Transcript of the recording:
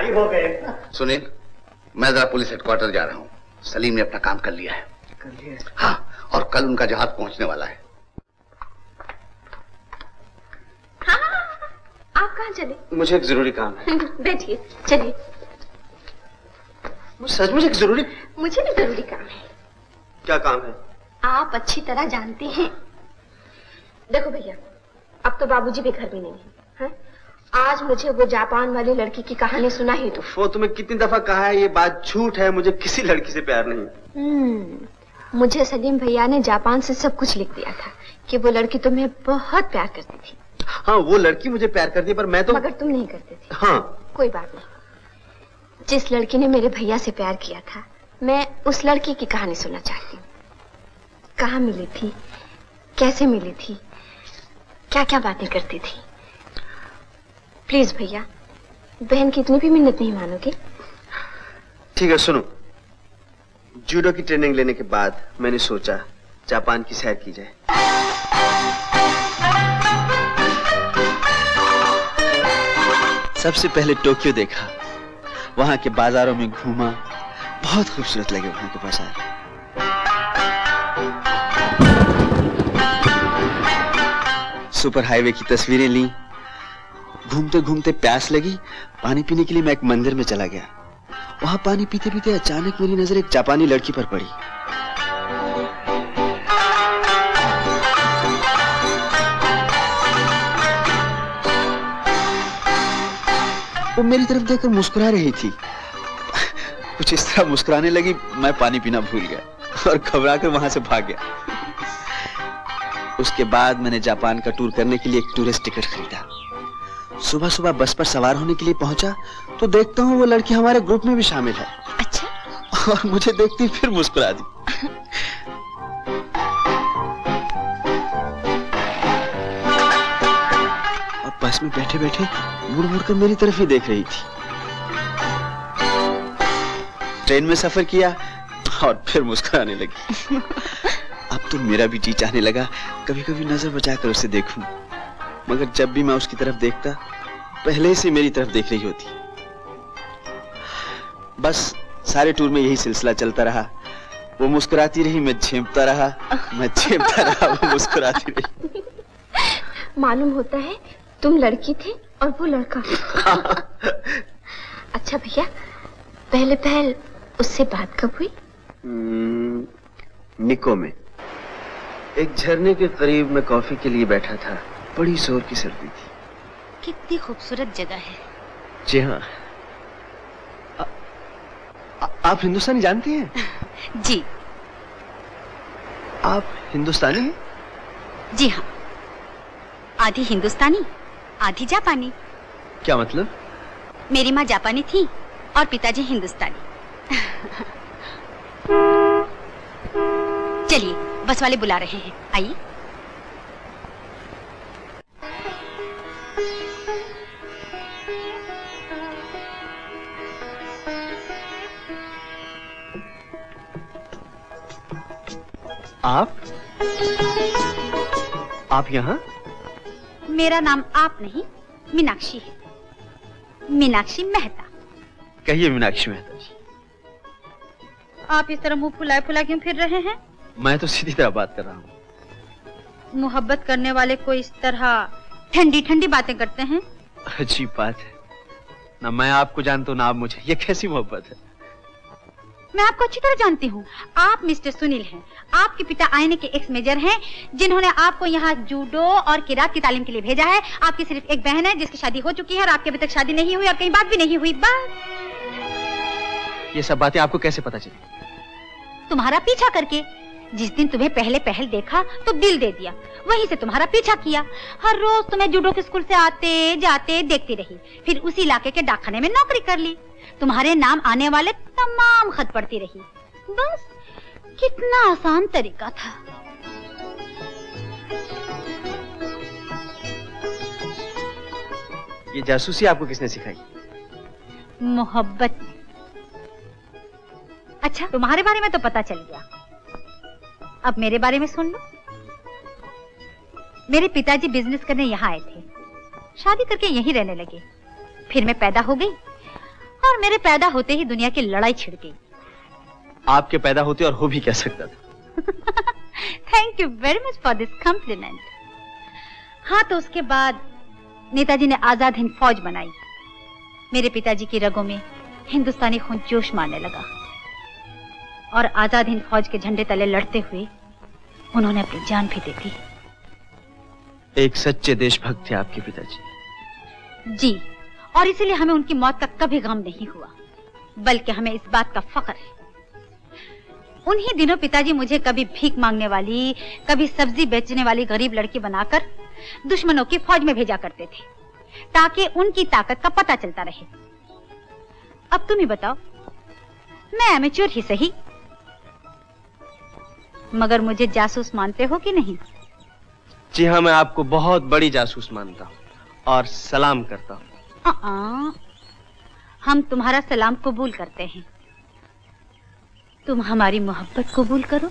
भाई हो गए। सुनील, मैं जरा पुलिस हेडक्वार्टर जा रहा हूँ। सलीम ने अपना काम कर लिया है। कर लिया? हाँ, और कल उनका जहाज पहुंचने वाला है। हाँ, आप कहाँ चले? मुझे एक जरूरी काम है। बैठिए, चलिए। सचमुच एक जरूरी? मुझे भी जरूरी काम है। क्या काम है? आप अच्छी तरह जानते हैं। देखो भैया, अब तो बाबूजी भी घर में नहीं है, हैं? आज मुझे वो जापान वाली लड़की की कहानी सुना ही दो। वो तुम्हें कितनी दफा कहा है, ये बात झूठ है, मुझे किसी लड़की से प्यार नहीं। मुझे सलीम भैया ने जापान से सब कुछ लिख दिया था कि वो लड़की तुम्हें बहुत प्यार करती थी। हाँ, वो लड़की मुझे प्यार करती, पर मैं तो... मगर तुम नहीं करते थे। हाँ। कोई बात नहीं। जिस लड़की ने मेरे भैया से प्यार किया था, मैं उस लड़की की कहानी सुनना चाहती हूँ। कहाँ मिली थी, कैसे मिली थी, क्या क्या बातें करती थी। प्लीज भैया, बहन की इतनी भी मिन्नत नहीं मानोगे? ठीक है, सुनो। जूडो की ट्रेनिंग लेने के बाद मैंने सोचा जापान की सैर की जाए। सबसे पहले टोक्यो देखा, वहां के बाजारों में घूमा, बहुत खूबसूरत लगे वहां के बाजार। सुपर हाईवे की तस्वीरें ली। घूमते घूमते प्यास लगी, पानी पीने के लिए मैं एक मंदिर में चला गया। वहां पानी पीते पीते अचानक मेरी नजर एक जापानी लड़की पर पड़ी। वो मेरी तरफ देखकर मुस्कुरा रही थी। कुछ इस तरह मुस्कुराने लगी, मैं पानी पीना भूल गया और घबरा कर वहां से भाग गया। उसके बाद मैंने जापान का टूर करने के लिए एक टूरिस्ट टिकट खरीदा। सुबह सुबह बस पर सवार होने के लिए पहुंचा तो देखता हूँ वो लड़की हमारे ग्रुप में भी शामिल है। अच्छा। और मुझे देखती फिर मुस्कुरा दी। अब बस में बैठे बैठे मुड़ मुड़ कर मेरी तरफ ही देख रही थी। ट्रेन में सफर किया और फिर मुस्कुराने लगी। अब तो मेरा भी जी चाहने लगा कभी कभी नजर बचाकर उसे देखूं, मगर जब भी मैं उसकी तरफ देखता पहले से मेरी तरफ देख रही होती। बस सारे टूर में यही सिलसिला चलता रहा। वो मुस्कुराती रही, मैं झेपता रहा, मैं झेपता रहा, वो मुस्कुराती रही। मालूम होता है तुम लड़की थे और वो लड़का। अच्छा भैया, पहले पहल उससे बात कब हुई? निको में एक झरने के करीब मैं कॉफी के लिए बैठा था। बड़ी जोर की सर्दी थी। कितनी खूबसूरत जगह है। जी हाँ। आप हिंदुस्तानी जानती हैं? जी। आप हिंदुस्तानी हैं? जी हाँ, आधी हिंदुस्तानी आधी जापानी। क्या मतलब? मेरी माँ जापानी थी और पिताजी हिंदुस्तानी। चलिए, बस वाले बुला रहे हैं, आइए। आप यहाँ? मेरा नाम आप नहीं, मीनाक्षी है। मीनाक्षी मेहता। कहिए मीनाक्षी मेहता जी। आप इस तरह मुंह फुलाए फुला क्यों फिर रहे हैं? मैं तो सीधी तरह बात कर रहा हूँ। मोहब्बत करने वाले को इस तरह ठंडी ठंडी बातें करते हैं? अजीब बात है ना, मैं आपको जानता हूँ ना आप मुझे। ये कैसी मोहब्बत है? मैं आपको अच्छी तरह जानती हूँ। आप मिस्टर सुनील हैं। आपके पिता आईने के एक्स मेजर हैं, जिन्होंने आपको यहाँ जूडो और किरात की तालीम के लिए भेजा है। आपकी सिर्फ एक बहन है जिसकी शादी हो चुकी है और आपकी अभी तक शादी नहीं हुई और कहीं बात भी नहीं हुई। बस। ये सब बातें आपको कैसे पता चली? तुम्हारा पीछा करके। जिस दिन तुम्हें पहले पहल देखा तो दिल दे दिया, वहीं से तुम्हारा पीछा किया। हर रोज तुम्हें जूडो के स्कूल से आते जाते देखती रही, फिर उसी इलाके के डाकखाने में नौकरी कर ली। तुम्हारे नाम आने वाले तमाम खत पढ़ती रही। बस, कितना आसान तरीका था। ये जासूसी आपको किसने सिखाई? मोहब्बत। अच्छा, तुम्हारे बारे में तो पता चल गया, अब मेरे बारे में सुन लो। मेरे पिताजी बिजनेस करने यहाँ आए थे, शादी करके यहीं रहने लगे। फिर मैं पैदा हो गई और मेरे पैदा होते ही दुनिया की लड़ाई छिड़ गई। आपके पैदा होते और हो भी क्या सकता था। Thank you very much for this complement. हाँ, तो उसके बाद नेताजी ने आजाद हिंद फौज बनाई। मेरे पिताजी की रगों में हिंदुस्तानी खून जोश मारने लगा और आजाद हिंद फौज के झंडे तले लड़ते हुए उन्होंने अपनी जान भी दे दी। एक सच्चे देशभक्त थे आपके पिताजी। जी, और इसीलिए हमें उनकी मौत का कभी गम नहीं हुआ, बल्कि हमें इस बात का फख्र है। उन्हीं दिनों पिताजी मुझे कभी भीख मांगने वाली, कभी सब्जी बेचने वाली गरीब लड़की बनाकर दुश्मनों की फौज में भेजा करते थे, ताकि उनकी ताकत का पता चलता रहे। अब तुम ही बताओ, मैं एमेच्योर ही सही, मगर मुझे जासूस मानते हो कि नहीं? जी हाँ, मैं आपको बहुत बड़ी जासूस मानता हूँ और सलाम करता हूँ। हम तुम्हारा सलाम कबूल करते हैं, तुम हमारी मोहब्बत कबूल करो।